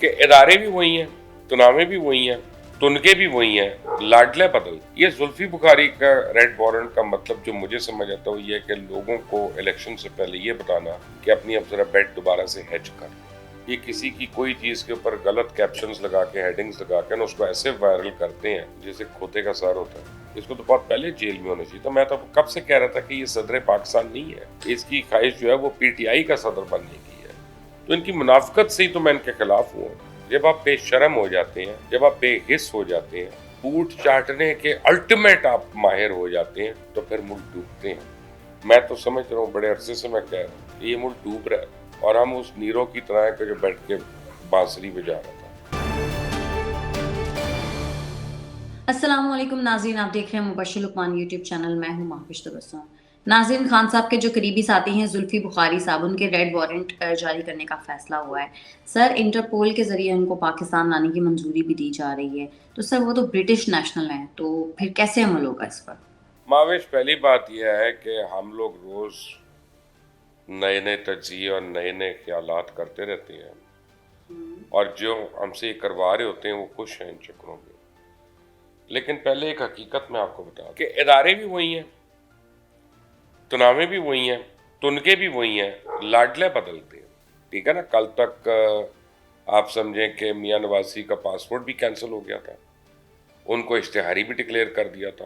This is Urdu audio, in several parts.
کہ ادارے بھی وہی ہیں، تنامے بھی وہی ہیں، تنکے بھی وہی ہیں، لاڈلے بدل۔ یہ زلفی بخاری کا ریڈ وارنٹ کا مطلب جو مجھے سمجھ آتا ہے یہ ہے کہ لوگوں کو الیکشن سے پہلے یہ بتانا کہ اپنی اب ذرا بیٹ دوبارہ سے ہیج کر۔ یہ کسی کی کوئی چیز کے اوپر غلط کیپشنز لگا کے ہیڈنگز لگا کے اس کو ایسے وائرل کرتے ہیں جیسے کھوتے کا سر ہوتا ہے۔ اس کو تو بہت پہلے جیل میں ہونا چاہیے تھا۔ میں تو کب سے کہہ رہا تھا کہ یہ صدر پاکستان نہیں ہے، اس کی خواہش جو ہے وہ پی ٹی آئی کا صدر بننے کی ہے۔ تو ان کی منافقت سے ہی تو میں ان کے خلاف ہوں۔ جب آپ بے شرم ہو جاتے ہیں، جب آپ بے حس ہو جاتے ہیں، بوٹ چاٹنے کے الٹیمیٹ آپ ماہر ہو جاتے ہیں تو پھر ملک ڈوبتے ہیں۔ میں تو سمجھ رہا ہوں، بڑے عرصے سے میں کہہ رہا ہوں یہ ملک ڈوب رہا ہے اور ہم اس نیرو کی طرح ہے کہ جو بیٹھ کے بانسری بجا رہا تھا۔ السلام علیکم ناظرین، آپ دیکھ رہے ہیں مبشر لقمان یوٹیوب چینل۔ میں ہوں مہوش تبسم۔ ناظرین، خان صاحب کے جو قریبی ساتھی ہیں زلفی بخاری صاحب، ان کے ریڈ وارنٹ جاری کرنے کا فیصلہ ہوا ہے۔ سر، انٹرپول کے ذریعے ان کو پاکستان لانے کی منظوری بھی دی جا رہی ہے، تو سر وہ تو برٹش نیشنل ہیں، تو پھر کیسے عمل ہوگا اس پر؟ ماوش، پہلی بات یہ ہے کہ ہم لوگ روز نئے نئے تجزیے اور نئے نئے خیالات کرتے رہتے ہیں، اور جو ہم سے یہ کروا رہے ہوتے ہیں وہ خوش ہیں ان چکروں میں۔ لیکن پہلے ایک حقیقت میں آپ کو بتا دوں کہ ادارے بھی وہی ہیں، تنامے بھی وہی ہیں، تنکے بھی وہی ہیں، لاڈلے بدلتے ہیں۔ ٹھیک ہے نا؟ کل تک آپ سمجھیں کہ میاں نوازی کا پاسپورٹ بھی کینسل ہو گیا تھا، ان کو اشتہاری بھی ڈکلیئر کر دیا تھا۔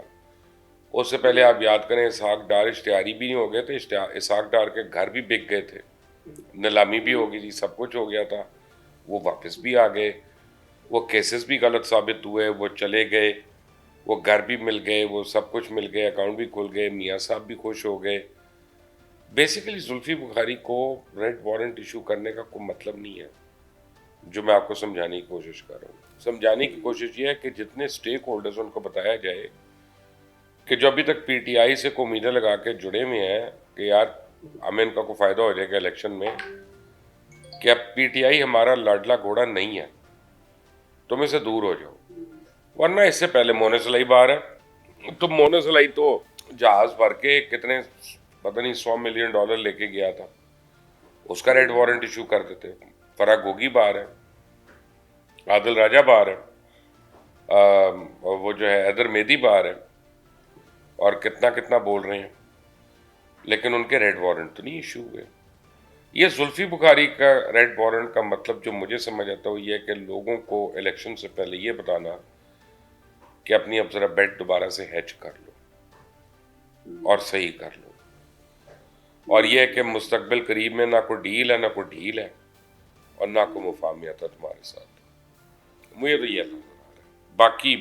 اس سے پہلے آپ یاد کریں اسحاق ڈار اشتہاری بھی نہیں ہو گئے تھے، اسحاق ڈار کے گھر بھی بک گئے تھے، نیلامی بھی ہو گئی تھی، سب کچھ ہو گیا تھا، وہ واپس بھی آ گئے، وہ کیسز بھی غلط ثابت ہوئے، وہ چلے گئے، وہ گھر بھی مل گئے، وہ سب کچھ مل گئے، اکاؤنٹ بھی کھل گئے، میاں صاحب بھی خوش ہو گئے۔ بیسیکلی زلفی بخاری کو ریڈ وارنٹ ایشو کرنے کا کوئی مطلب نہیں ہے، جو میں آپ کو سمجھانے کی کوشش کر رہا ہوں۔ سمجھانے کی کوشش یہ ہے کہ جتنے سٹیک ہولڈرز ان کو بتایا جائے کہ جو ابھی تک پی ٹی آئی سے کو امیدیں لگا کے جڑے ہوئے ہیں کہ یار ہمیں ان کا کوئی فائدہ ہو جائے گا الیکشن میں، کہ اب پی ٹی آئی ہمارا لاڈلا گھوڑا نہیں ہے، تم اسے دور ہو جاؤ۔ ورنہ اس سے پہلے مونے سلائی باہر ہے، تو مونے سلائی تو جہاز بھر کے کتنے پتہ نہیں $100 ملین لے کے گیا تھا، اس کا ریڈ وارنٹ ایشو کر دیتے۔ فرا گوگی باہر ہے، عادل راجہ باہر ہے، وہ جو ہے حیدر میدی باہر ہے، اور کتنا کتنا بول رہے ہیں، لیکن ان کے ریڈ وارنٹ تو نہیں ایشو ہوئے۔ یہ زلفی بخاری کا ریڈ وارنٹ کا مطلب جو مجھے سمجھ آتا ہے یہ ہے کہ لوگوں کو الیکشن سے پہلے یہ بتانا کہ اپنی اب ذرا بیٹ دوبارہ سے ہیج کر لو اور صحیح کر لو، اور یہ ہے کہ مستقبل قریب میں نہ کوئی ڈیل ہے، نہ کوئی ڈھیل ہے، اور نہ کوئی مفاہمت ہے تمہارے ساتھ۔ مجھے تو یہ نظر آ رہا ہے، باقی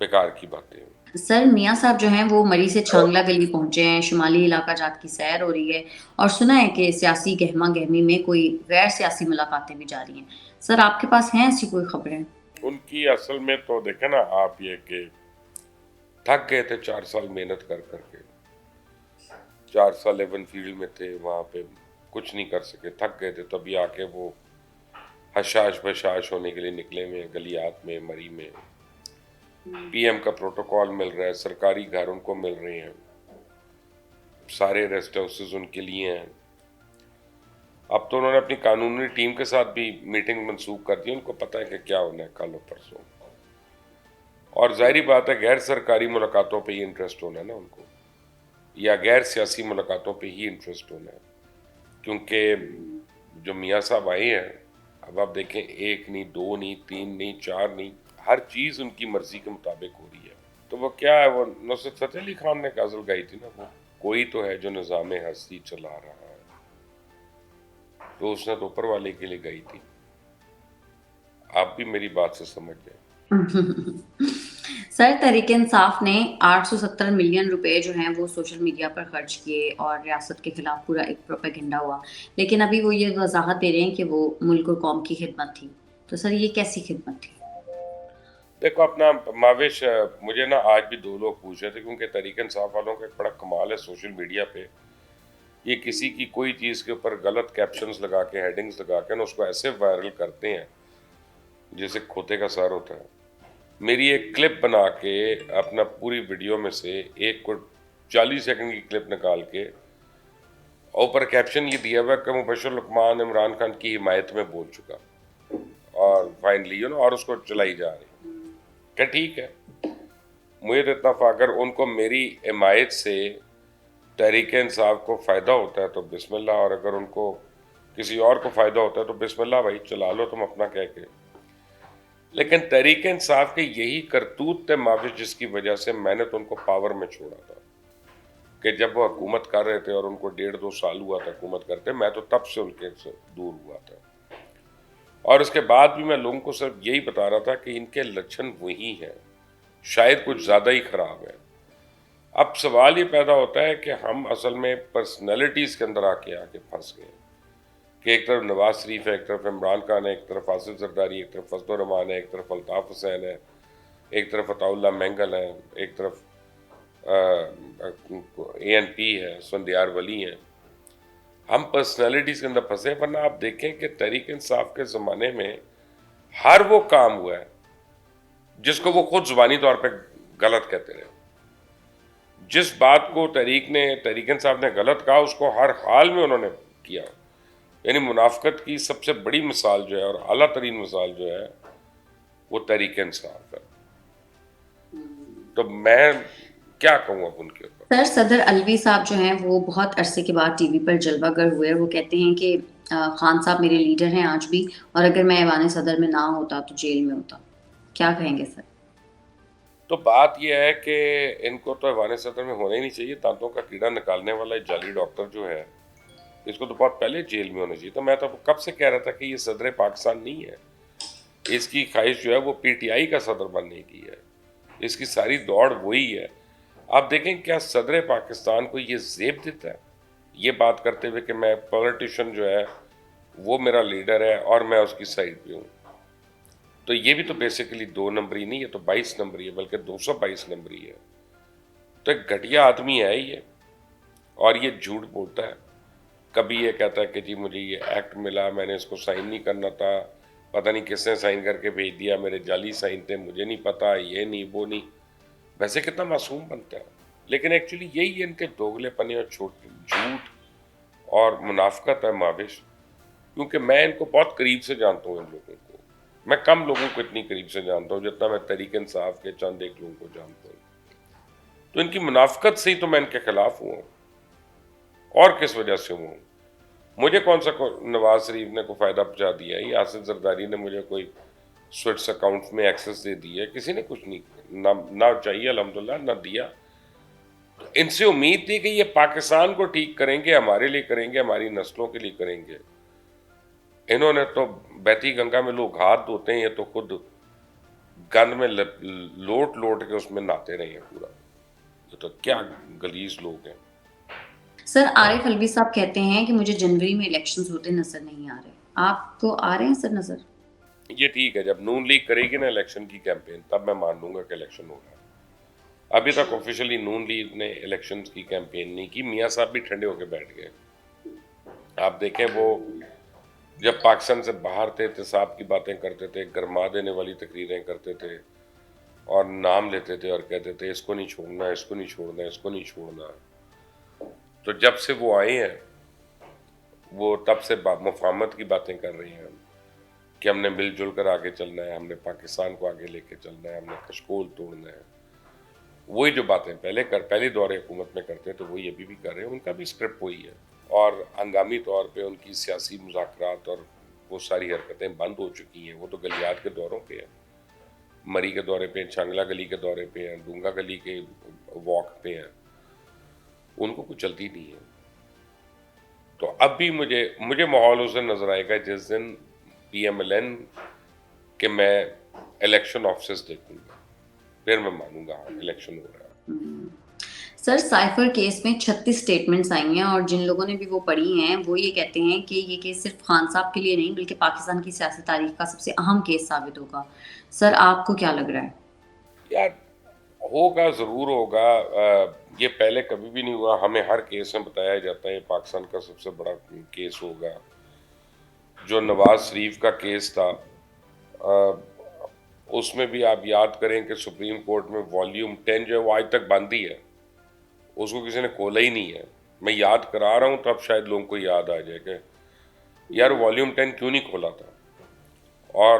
بیکار کی باتیں ہیں۔ سر، میاں صاحب جو ہیں وہ مری سے چھانگلا گلی پہنچے ہیں، شمالی علاقہ جات کی سیر ہو رہی ہے، اور سنا ہے کہ سیاسی گہما گہمی میں کوئی غیر سیاسی ملاقاتیں بھی جاری ہیں۔ سر، آپ کے پاس ہیں ایسی کوئی خبریں؟ ان کی اصل میں تو دیکھیں نا آپ، یہ کہ تھک گئے تھے 4 سال محنت کر کر کے، 4 سال ایون فیلڈ میں تھے، وہاں پہ کچھ نہیں کر سکے، تھک گئے تھے، تبھی آ کے وہ حشاش بشاش ہونے کے لیے نکلے ہوئے گلیات میں، مری میں۔ پی ایم کا پروٹوکول مل رہا ہے، سرکاری گھر ان کو مل رہے ہیں، سارے ریسٹ ہاؤسز ان کے لیے ہیں۔ اب تو انہوں نے اپنی قانونی ٹیم کے ساتھ بھی میٹنگ منسوخ کر دی، ان کو پتہ ہے کہ کیا ہونا ہے کل اور پرسوں، اور ظاہری بات ہے غیر سرکاری ملاقاتوں پہ ہی انٹرسٹ ہونا ہے نا ان کو، یا غیر سیاسی ملاقاتوں پہ ہی انٹرسٹ ہونا ہے، کیونکہ جو میاں صاحب آئے ہیں، اب آپ دیکھیں 1 نہیں، 2 نہیں، 3 نہیں، 4 نہیں، ہر چیز ان کی مرضی کے مطابق ہو رہی ہے۔ تو وہ کیا ہے، وہ نصرت فتح علی خان نے غزل گائی تھی نا، وہ کوئی تو ہے جو نظام ہستی چلا رہا ہے، تو اس نے تو اوپر والے کے لیے گائی تھی۔ آپ بھی میری بات سے سمجھ جائیں۔ سر، تحریک انصاف نے 870 ملین روپے جو ہیں وہ سوشل میڈیا پر خرچ کیے اور ریاست کے خلاف پورا ایک پروپیگنڈا ہوا، لیکن ابھی وہ یہ وضاحت دے رہے ہیں کہ وہ ملک اور قوم کی خدمت تھی۔ تو سر، یہ کیسی خدمت تھی؟ دیکھو اپنا ماوش، مجھے نا آج بھی 2 لوگ پوچھ رہے تھے، کیونکہ تحریک انصاف والوں کا ایک بڑا کمال ہے سوشل میڈیا پہ، یہ کسی کی کوئی چیز کے اوپر غلط کیپشنز لگا کے ہیڈنگز لگا کے اس کو ایسے وائرل کرتے ہیں جیسے کھوتے کا سر ہوتا ہے۔ میری ایک کلپ بنا کے اپنا پوری ویڈیو میں سے ایک کو 40 سیکنڈ کی کلپ نکال کے اوپر کیپشن یہ دیا ہوا کہ مبشر لقمان عمران خان کی حمایت میں بول چکا۔ فائنلی اور اس کو چلائی جا رہی کہ ٹھیک ہے. مجھے تو اتنا اگر ان کو میری حمایت سے تحریک انصاف کو فائدہ ہوتا ہے تو بسم اللہ, اور اگر ان کو کسی اور کو فائدہ ہوتا ہے تو بسم اللہ بھائی, چلا لو تم اپنا کہہ کے. لیکن تحریک انصاف کے یہی کرتوت تھے معاوض جس کی وجہ سے میں نے تو ان کو پاور میں چھوڑا تھا کہ جب وہ حکومت کر رہے تھے اور ان کو 1.5-2 سال ہوا تھا حکومت کرتے, میں تو تب سے ان کے سے دور ہوا تھا. اور اس کے بعد بھی میں لوگوں کو صرف یہی بتا رہا تھا کہ ان کے لچھن وہی ہیں, شاید کچھ زیادہ ہی خراب ہے. اب سوال یہ پیدا ہوتا ہے کہ ہم اصل میں پرسنالٹیز کے اندر آ کے پھنس گئے کہ ایک طرف نواز شریف ہے, ایک طرف عمران خان ہے, ایک طرف آصف زرداری, ایک طرف فضل الرحمان ہے, ایک طرف الطاف حسین ہے, ایک طرف عطاء اللہ مینگل ہے, ایک طرف ANP ہے, اسفندیار ولی ہیں. ہم پرسنالٹیز کے اندر پھنسے. ورنہ آپ دیکھیں کہ تحریک انصاف کے زمانے میں ہر وہ کام ہوا ہے جس کو وہ خود زبانی طور پہ غلط کہتے رہے. جس بات کو تحریک انصاف نے غلط کہا اس کو ہر حال میں انہوں نے کیا. یعنی منافقت کی سب سے بڑی مثال جو ہے اور اعلیٰ ترین مثال جو ہے وہ تحریک انصاف ہے. تو میں کیا کہوں اب ان کے اوپر. سر, صدر علوی صاحب جو ہیں وہ بہت عرصے کے بعد ٹی وی پر جلوہ گر ہوئے. وہ کہتے ہیں کہ خان صاحب میرے لیڈر ہیں آج بھی, اور اگر میں ایوان صدر میں نہ ہوتا تو جیل میں ہوتا. کیا کہیں گے سر؟ تو بات یہ ہے کہ ان کو تو ایوان صدر میں ہونا ہی نہیں چاہیے. دانتوں کا کیڑا نکالنے والا جعلی ڈاکٹر جو ہے اس کو تو بہت پہلے جیل میں ہونا چاہیے. تو میں تو کب سے کہہ رہا تھا کہ یہ صدر پاکستان نہیں ہے. اس کی خواہش جو ہے وہ PTI کا صدر بننے کی ہے. اس کی ساری دوڑ وہی ہے. آپ دیکھیں کیا صدر پاکستان کو یہ زیب دیتا ہے یہ بات کرتے ہوئے کہ میں پولیٹیشین جو ہے وہ میرا لیڈر ہے اور میں اس کی سائڈ پہ ہوں. تو یہ بھی تو بیسیکلی 2 نمبری نہیں ہے, تو 22 نمبری ہے, بلکہ 222 نمبری ہے. تو ایک گھٹیا آدمی ہے یہ, اور یہ جھوٹ بولتا ہے. کبھی یہ کہتا ہے کہ جی مجھے یہ ایکٹ ملا, میں نے اس کو سائن نہیں کرنا تھا, پتہ نہیں کس نے سائن کر کے بھیج دیا, میرے جعلی سائن تھے, مجھے نہیں پتا, یہ نہیں وہ نہیں. ویسے کتنا معصوم بنتا ہے. لیکن ایکچولی یہی ہے ان کے دوگلے پنے اور جھوٹ اور منافقت ہے معاوض. کیونکہ میں ان کو بہت قریب سے جانتا ہوں. ان لوگوں کو میں کم لوگوں کو اتنی قریب سے جانتا ہوں جتنا میں تحریک انصاف کے چند ایک لوگوں کو جانتا ہوں. تو ان کی منافقت سے ہی تو میں ان کے خلاف ہوں, اور کس وجہ سے ہوں. مجھے کون سا نواز شریف نے کوئی فائدہ پہنچا دیا ہے, یا آصف زرداری نے مجھے کوئی سوئٹس اکاؤنٹ میں ایکسس دے دی ہے؟ کسی نے کچھ نہیں, نہ چاہیے الحمدللہ, نہ دیا. ان سے امید تھی کہ یہ پاکستان کو ٹھیک کریں گے, ہمارے لیے کریں گے, ہماری نسلوں کے لیے کریں گے. انہوں نے تو بہتی گنگا میں لوگ ہاتھ دھوتے ہیں, یہ تو خود گند میں لوٹ کے اس میں نہاتے رہے ہیں پورا. یہ تو کیا غلیظ لوگ ہیں. سر, عارف علوی صاحب کہتے ہیں کہ مجھے جنوری میں الیکشنز ہوتے نظر نہیں آ رہے. آپ کو آ رہے ہیں سر نظر؟ یہ ٹھیک ہے, جب نون لیگ کرے گی نا الیکشن کی کیمپین تب میں مان لوں گا کہ الیکشن ہو رہا ہے. ابھی تک آفیشلی نون لیگ نے الیکشن کی کیمپین نہیں کی. میاں صاحب بھی ٹھنڈے ہو کے بیٹھ گئے. آپ دیکھیں وہ جب پاکستان سے باہر تھے احتساب کی باتیں کرتے تھے, گرما دینے والی تقریریں کرتے تھے, اور نام لیتے تھے اور کہتے تھے اس کو نہیں چھوڑنا, اس کو نہیں چھوڑنا, اس کو نہیں چھوڑنا. تو جب سے وہ آئے ہیں وہ تب سے مفاہمت کی باتیں کر رہی ہیں کہ ہم نے مل جل کر آگے چلنا ہے, ہم نے پاکستان کو آگے لے کے چلنا ہے, ہم نے کشکول توڑنا ہے. وہی جو باتیں پہلے دور حکومت میں کرتے ہیں تو وہی ابھی بھی کر رہے ہیں. ان کا بھی اسکرپٹ وہی ہے, اور ہنگامی طور پہ ان کی سیاسی مذاکرات اور وہ ساری حرکتیں بند ہو چکی ہیں. وہ تو گلیات کے دوروں پہ ہیں, مری کے دورے پہ, چانگلہ گلی کے دورے پہ ہیں, ڈونگا گلی کے واک پہ ہیں. ان کو کچھ چلتی نہیں ہے. تو اب بھی مجھے ماحول اس دن نظر آئے گا جس دن PMLN کہ میں الیکشن آفسز دیکھوں گا, پھر میں مانوں گا الیکشن ہو رہا ہے. سر, سائفر کیس میں 36 سٹیٹمنٹس آئی ہیں, اور جن لوگوں نے بھی وہ پڑھی ہیں وہ یہ کہتے ہیں کہ یہ کیس صرف خان صاحب کے لیے نہیں بلکہ پاکستان کی سیاسی تاریخ کا سب سے اہم کیس ثابت ہوگا. سر, آپ کو کیا لگ رہا ہے؟ یار ہوگا, ضرور ہوگا. یہ پہلے کبھی بھی نہیں ہوا. ہمیں ہر کیس میں بتایا جاتا ہے یہ پاکستان کا سب سے بڑا کیس ہوگا. جو نواز شریف کا کیس تھا اس میں بھی آپ یاد کریں کہ سپریم کورٹ میں والیوم 10 جو ہے وہ آج تک بند ہی ہے, اس کو کسی نے کھولا ہی نہیں ہے. میں یاد کرا رہا ہوں تو اب شاید لوگوں کو یاد آ جائے کہ یار والیوم 10 کیوں نہیں کھولا تھا. اور